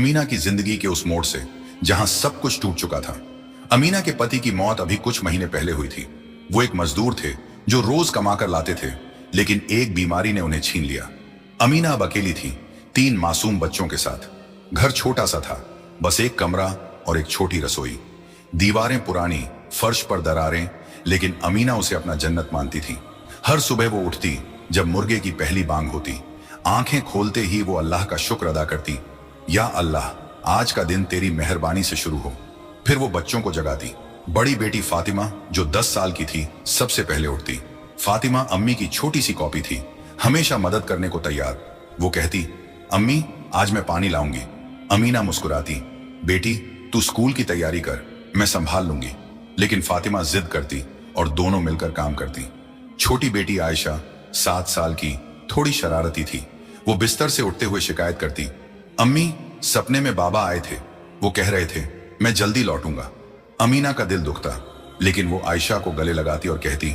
अमीना की जिंदगी के उस मोड़ से जहां सब कुछ टूट चुका था। अमीना के पति की मौत अभी कुछ महीने पहले हुई थी। वो एक मजदूर थे जो रोज कमाकर लाते थे, लेकिन एक बीमारी ने उन्हें छीन लिया। अमीना अब अकेली थी, 3 मासूम बच्चों के साथ। घर छोटा सा था, बस एक कमरा और एक छोटी रसोई। दीवारें पुरानी, फर्श पर दरारें, लेकिन अमीना उसे अपना जन्नत मानती थी। हर सुबह वो उठती जब मुर्गे की पहली बांग होती। आंखें खोलते ही वो अल्लाह का शुक्र अदा करती, या अल्लाह, आज का दिन तेरी मेहरबानी से शुरू हो। फिर वो बच्चों को जगाती। बड़ी बेटी फातिमा जो 10 साल की थी, सबसे पहले उठती। फातिमा अम्मी की छोटी सी कॉपी थी, हमेशा मदद करने को तैयार। वो कहती, अम्मी आज मैं पानी लाऊंगी। अमीना मुस्कुराती, बेटी तू स्कूल की तैयारी कर, मैं संभाल लूंगी। लेकिन फातिमा जिद करती और दोनों मिलकर काम करती। छोटी बेटी आयशा 7 साल की, थोड़ी शरारती थी। वो बिस्तर से उठते हुए शिकायत करती, अम्मी सपने में बाबा आए थे, वो कह रहे थे मैं जल्दी लौटूंगा। अमीना का दिल दुखता, लेकिन वो आयशा को गले लगाती और कहती,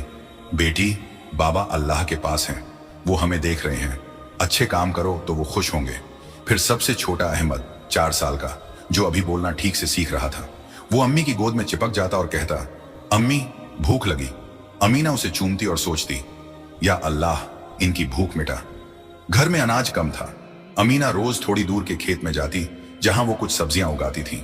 बेटी बाबा अल्लाह के पास हैं, वो हमें देख रहे हैं, अच्छे काम करो तो वो खुश होंगे। फिर सबसे छोटा अहमद 4 साल का, जो अभी बोलना ठीक से सीख रहा था, वो अम्मी की गोद में चिपक जाता और कहता, अम्मी भूख लगी। अमीना उसे चूमती और सोचती, या अल्लाह इनकी भूख मिटा। घर में अनाज कम था। अमीना रोज थोड़ी दूर के खेत में जाती जहां वो कुछ सब्जियां उगाती थी।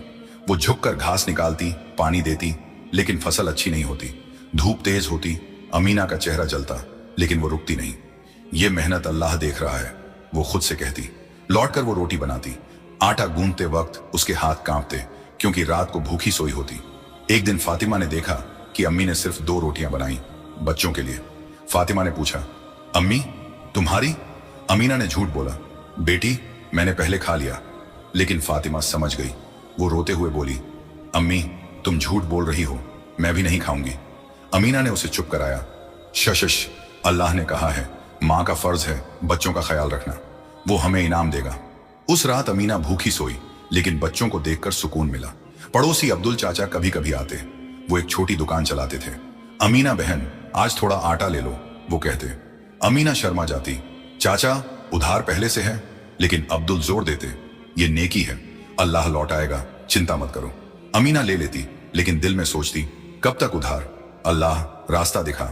वो झुककर घास निकालती, पानी देती, लेकिन फसल अच्छी नहीं होती। धूप तेज होती, अमीना का चेहरा जलता, लेकिन वो रुकती नहीं। ये मेहनत अल्लाह देख रहा है, वो खुद से कहती। लौटकर वो रोटी बनाती। आटा गूंथते वक्त उसके हाथ कांपते, क्योंकि रात को भूखी सोई होती। एक दिन फातिमा ने देखा कि अम्मी ने सिर्फ 2 रोटियां बनाई, बच्चों के लिए। फातिमा ने पूछा, अम्मी तुम्हारी? अमीना ने झूठ बोला, बेटी मैंने पहले खा लिया। लेकिन फातिमा समझ गई। वो रोते हुए बोली, अम्मी तुम झूठ बोल रही हो, मैं भी नहीं खाऊंगी। अमीना ने उसे चुप कराया। शशश, अल्लाह ने कहा है माँ का फर्ज है बच्चों का ख्याल रखना, वो हमें इनाम देगा। उस रात अमीना भूखी सोई, लेकिन बच्चों को देखकर सुकून मिला। पड़ोसी अब्दुल चाचा कभी कभी आते। वो एक छोटी दुकान चलाते थे। अमीना बहन आज थोड़ा आटा ले लो, वो कहते। अमीना शर्मा जाती, चाचा उधार पहले से है। लेकिन अब्दुल जोर देते, ये नेकी है, अल्लाह लौटाएगा, चिंता मत करो। अमीना ले लेती, लेकिन दिल में सोचती, कब तक उधार, अल्लाह रास्ता दिखा।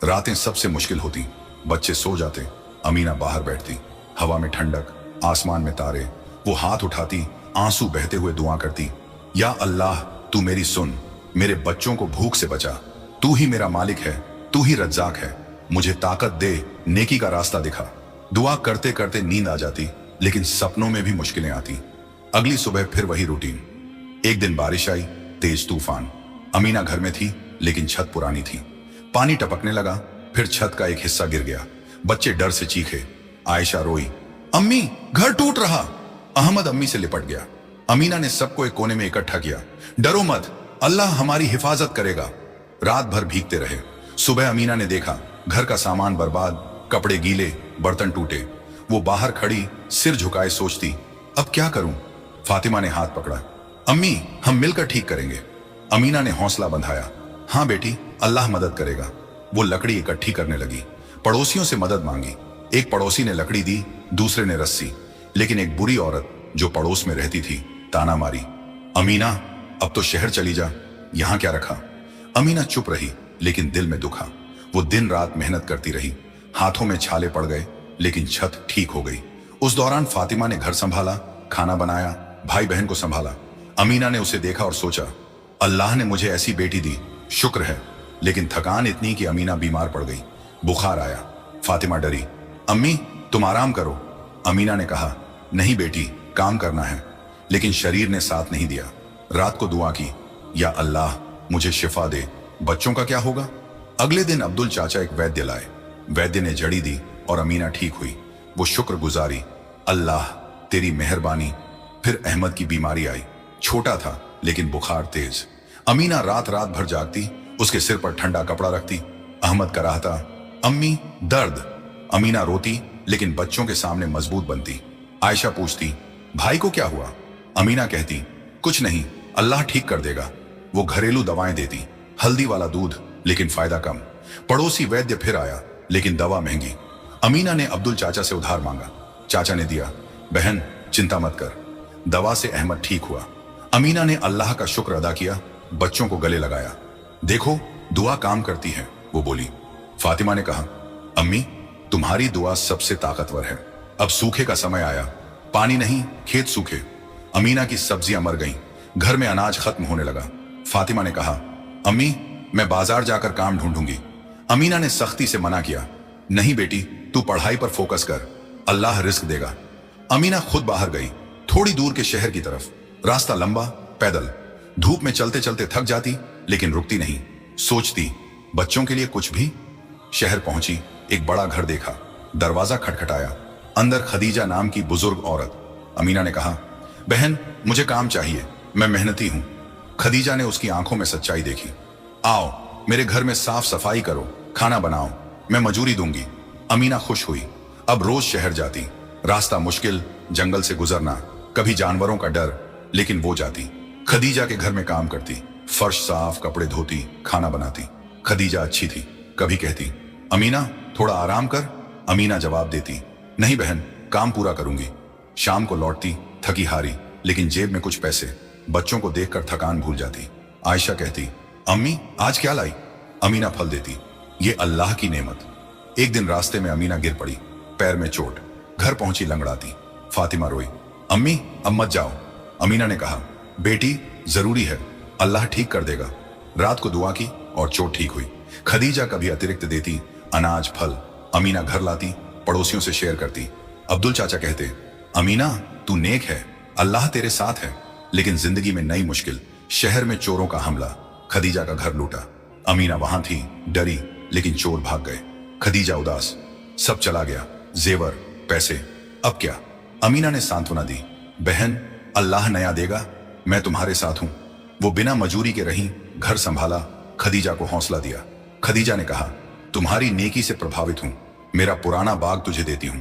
रातें सबसे मुश्किल होती, बच्चे सो जाते, अमीना बाहर बैठती। हवा में ठंडक, आसमान में तारे। वो हाथ उठाती, आंसू बहते हुए दुआ करती, या अल्लाह तू मेरी सुन, मेरे बच्चों को भूख से बचा। तू ही मेरा मालिक है, तू ही रज्जाक है, मुझे ताकत दे, नेकी का रास्ता दिखा। दुआ करते करते नींद आ जाती, लेकिन सपनों में भी मुश्किलें आती। अगली सुबह फिर वही रूटीन। एक दिन बारिश आई, तेज तूफान। अमीना घर में थी, लेकिन छत पुरानी थी। पानी टपकने लगा, फिर छत का एक हिस्सा गिर गया। बच्चे डर से चीखे। आयशा रोई, अम्मी घर टूट रहा। अहमद अम्मी से लिपट गया। अमीना ने सबको एक कोने में इकट्ठा किया, डरो मत, अल्लाह हमारी हिफाजत करेगा। रात भर भीगते रहे। सुबह अमीना ने देखा घर का सामान बर्बाद, कपड़े गीले, बर्तन टूटे। वो बाहर खड़ी सिर झुकाए सोचती, अब क्या करूं? फातिमा ने हाथ पकड़ा, अम्मी हम मिलकर ठीक करेंगे। अमीना ने हौसला बंधाया, हाँ बेटी अल्लाह मदद करेगा। वो लकड़ी इकट्ठी करने लगी। पड़ोसियों से मदद मांगी। एक पड़ोसी ने लकड़ी दी, दूसरे ने रस्सी। लेकिन एक बुरी औरत जो पड़ोस में रहती थी ताना मारी, अमीना अब तो शहर चली जा, यहां क्या रखा? अमीना चुप रही, लेकिन दिल में दुखा। वो दिन रात मेहनत करती रही। हाथों में छाले पड़ गए, लेकिन छत ठीक हो गई। उस दौरान फातिमा ने घर संभाला, खाना बनाया, भाई बहन को संभाला। अमीना ने उसे देखा और सोचा, अल्लाह ने मुझे ऐसी बेटी दी, शुक्र है। लेकिन थकान इतनी कि अमीना बीमार पड़ गई। बुखार आया। फातिमा डरी, अम्मी तुम आराम करो। अमीना ने कहा, नहीं बेटी काम करना है। लेकिन शरीर ने साथ नहीं दिया। रात को दुआ की, या अल्लाह मुझे शिफा दे, बच्चों का क्या होगा? अगले दिन अब्दुल चाचा एक वैद्य लाए। वैद्य ने जड़ी दी और अमीना ठीक हुई। वो शुक्र गुजारी, अल्लाह तेरी मेहरबानी। फिर अहमद की बीमारी आई। छोटा था, लेकिन बुखार तेज। अमीना रात रात भर जागती, उसके सिर पर ठंडा कपड़ा रखती। अहमद कराहता, अम्मी दर्द। अमीना रोती, लेकिन बच्चों के सामने मजबूत बनती। आयशा पूछती, भाई को क्या हुआ? अमीना कहती, कुछ नहीं, अल्लाह ठीक कर देगा। वो घरेलू दवाएं देती, हल्दी वाला दूध, लेकिन फायदा कम। पड़ोसी वैद्य फिर आया, लेकिन दवा महंगी। अमीना ने अब्दुल चाचा से उधार मांगा। चाचा ने दिया। बहन चिंता मत कर, दवा से अहमद ठीक हुआ। अमीना ने अल्लाह का शुक्र अदा किया, बच्चों को गले लगाया। देखो दुआ काम करती है, वो बोली। फातिमा ने कहा, अम्मी तुम्हारी दुआ सबसे ताकतवर है। अब सूखे का समय आया, पानी नहीं खेत सूखे। अमीना की सब्जियां मर गईं, घर में अनाज खत्म होने लगा। फातिमा ने कहा, अम्मी मैं बाजार जाकर काम ढूंढूंगी। अमीना ने सख्ती से मना किया, नहीं बेटी तू पढ़ाई पर फोकस कर, अल्लाह रिस्क देगा। अमीना खुद बाहर गई, थोड़ी दूर के शहर की तरफ। रास्ता लंबा, पैदल, धूप में चलते चलते थक जाती लेकिन रुकती नहीं, सोचती बच्चों के लिए कुछ भी। शहर पहुंची, एक बड़ा घर देखा, दरवाजा खटखटाया। अंदर खदीजा नाम की बुजुर्ग औरत। अमीना ने कहा, बहन मुझे काम चाहिए, मैं मेहनती हूं। खदीजा ने उसकी आंखों में सच्चाई देखी। आओ मेरे घर में साफ सफाई करो, खाना बनाओ, मैं मजूरी दूंगी। अमीना खुश हुई। अब रोज शहर जाती, रास्ता मुश्किल, जंगल से गुजरना, कभी जानवरों का डर, लेकिन वो जाती। खदीजा के घर में काम करती, फर्श साफ, कपड़े धोती, खाना बनाती। खदीजा अच्छी थी, कभी कहती, अमीना थोड़ा आराम कर। अमीना जवाब देती, नहीं बहन काम पूरा करूंगी। शाम को लौटती थकी हारी, लेकिन जेब में कुछ पैसे। बच्चों को देखकर थकान भूल जाती। आयशा कहती, अम्मी आज क्या लाई? अमीना फल देती, ये अल्लाह की नेमत। एक दिन रास्ते में अमीना गिर पड़ी, पैर में चोट। घर पहुंची लंगड़ाती। फातिमा रोई, अम्मी अब मत जाओ। अमीना ने कहा, बेटी जरूरी है, अल्लाह ठीक कर देगा। रात को दुआ की और चोट ठीक हुई। खदीजा कभी अतिरिक्त देती, अनाज फल। अमीना घर लाती, पड़ोसियों से शेयर करती। अब्दुल चाचा कहते, अमीना तू नेक है, अल्लाह तेरे साथ है। लेकिन जिंदगी में नई मुश्किल, शहर में चोरों का हमला। खदीजा का घर लूटा। अमीना वहां थी, डरी, लेकिन चोर भाग गए। खदीजा उदास, सब चला गया, जेवर, पैसे, अब क्या? अमीना ने सांत्वना दी, बहन अल्लाह नया देगा, मैं तुम्हारे साथ हूं। वो बिना मजूरी के रही, घर संभाला, खदीजा को हौसला दिया। खदीजा ने कहा, तुम्हारी नेकी से प्रभावित हूं, मेरा पुराना बाग तुझे देती हूं।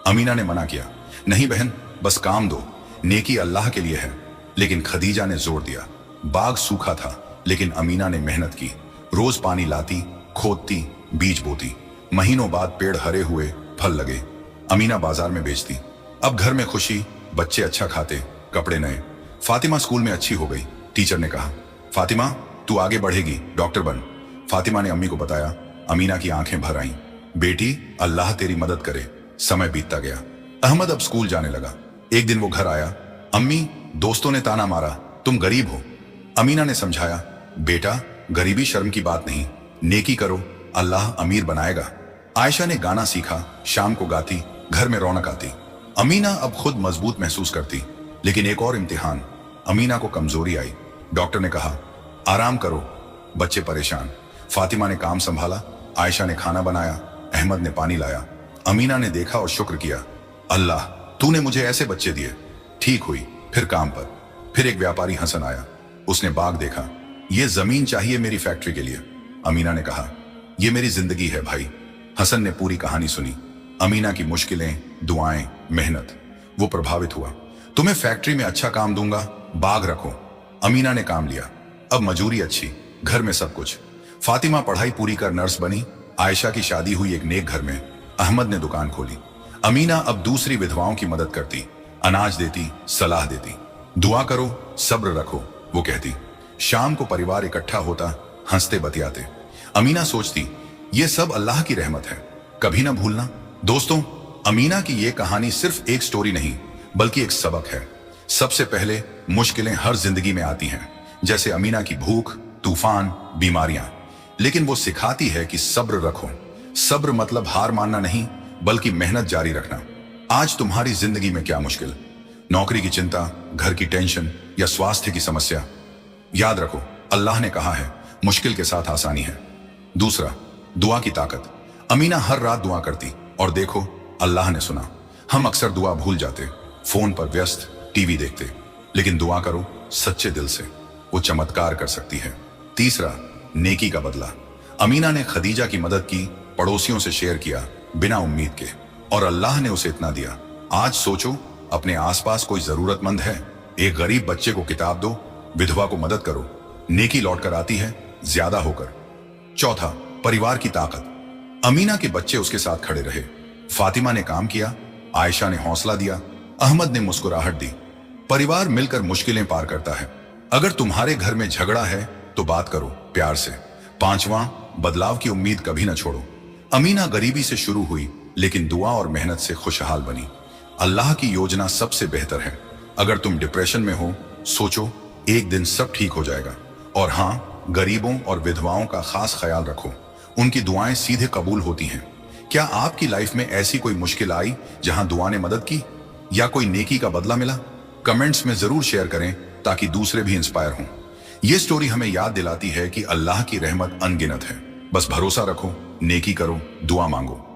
अमीना ने मना किया, नहीं बहन बस काम दो, नेकी अल्लाह के लिए है। लेकिन खदीजा ने जोर दिया। बाग सूखा था, लेकिन अमीना ने मेहनत की। रोज पानी लाती, खोदती, बीज बोती। महीनों बाद पेड़ हरे हुए, फल लगे। अमीना बाजार में बेचती। अब घर में खुशी, बच्चे अच्छा खाते, कपड़े नए। फातिमा स्कूल में अच्छी हो गई। टीचर ने कहा, फातिमा तू आगे बढ़ेगी, डॉक्टर बन। फातिमा ने अम्मी को बताया। अमीना की आंखें भर आईं। बेटी अल्लाह तेरी मदद करे। समय बीतता गया। अहमद अब स्कूल जाने लगा। एक दिन वो घर आया, अम्मी दोस्तों ने ताना मारा, तुम गरीब हो। अमीना ने समझाया, बेटा गरीबी शर्म की बात नहीं, नेकी करो, अल्लाह अमीर बनाएगा। आयशा ने गाना सीखा, शाम को गाती, घर में रौनक आती। अमीना अब खुद मजबूत महसूस करती। लेकिन एक और इम्तिहान, अमीना को कमजोरी आई। डॉक्टर ने कहा, आराम करो। बच्चे परेशान। फातिमा ने काम संभाला, आयशा ने खाना बनाया, अहमद ने पानी लाया। अमीना ने देखा और शुक्र किया, अल्लाह तूने मुझे ऐसे बच्चे दिए। ठीक हुई, फिर काम पर। फिर एक व्यापारी हसन आया, उसने बाग देखा, ये जमीन चाहिए मेरी फैक्ट्री के लिए। अमीना ने कहा, ये मेरी जिंदगी है भाई। हसन ने पूरी कहानी सुनी, अमीना की मुश्किलें, दुआएं, मेहनत। वो प्रभावित हुआ। तुम्हें फैक्ट्री में अच्छा काम दूंगा, बाग रखो। अमीना ने काम लिया। अब मजूरी अच्छी, घर में सब कुछ। फातिमा पढ़ाई पूरी कर नर्स बनी। आयशा की शादी हुई एक नेक घर में। अहमद ने दुकान खोली। अमीना अब दूसरी विधवाओं की मदद करती, अनाज देती, सलाह देती। दुआ करो, सब्र रखो, वो कहती। शाम को परिवार इकट्ठा होता, हंसते बतियाते। अमीना सोचती, ये सब अल्लाह की रहमत है, कभी ना भूलना। दोस्तों, अमीना की ये कहानी सिर्फ एक स्टोरी नहीं, बल्कि एक सबक है। सबसे पहले मुश्किलें हर जिंदगी में आती हैं, जैसे अमीना की भूख, तूफान, बीमारियां। लेकिन वो सिखाती है कि सब्र रखो। सब्र मतलब हार मानना नहीं, बल्कि मेहनत जारी रखना। आज तुम्हारी जिंदगी में क्या मुश्किल, नौकरी की चिंता, घर की टेंशन या स्वास्थ्य की समस्या, याद रखो अल्लाह ने कहा है मुश्किल के साथ आसानी है। दूसरा, दुआ की ताकत। अमीना हर रात दुआ करती और देखो अल्लाह ने सुना। हम अक्सर दुआ भूल जाते, फोन पर व्यस्त, टीवी देखते। लेकिन दुआ करो सच्चे दिल से, वो चमत्कार कर सकती है। तीसरा, नेकी का बदला। अमीना ने खदीजा की मदद की, पड़ोसियों से शेयर किया बिना उम्मीद के, और अल्लाह ने उसे इतना दिया। आज सोचो, अपने आसपास कोई जरूरतमंद है, एक गरीब बच्चे को किताब दो, विधवा को मदद करो। नेकी लौटकर आती है ज्यादा होकर। चौथा, परिवार की ताकत। अमीना के बच्चे उसके साथ खड़े रहे। फातिमा ने काम किया, आयशा ने हौसला दिया, अहमद ने मुस्कुराहट दी। परिवार मिलकर मुश्किलें पार करता है। अगर तुम्हारे घर में झगड़ा है तो बात करो प्यार से। 5वां, बदलाव की उम्मीद कभी न छोड़ो। अमीना गरीबी से शुरू हुई लेकिन दुआ और मेहनत से खुशहाल बनी। अल्लाह की योजना सबसे बेहतर है। अगर तुम डिप्रेशन में हो, सोचो एक दिन सब ठीक हो जाएगा। और हाँ, गरीबों और विधवाओं का खास ख्याल रखो, उनकी दुआएं सीधे कबूल होती हैं। क्या आपकी लाइफ में ऐसी कोई मुश्किल आई जहां दुआ ने मदद की या कोई नेकी का बदला मिला? कमेंट्स में जरूर शेयर करें ताकि दूसरे भी इंस्पायर हों। ये स्टोरी हमें याद दिलाती है कि अल्लाह की रहमत अनगिनत है। बस भरोसा रखो, नेकी करो, दुआ मांगो।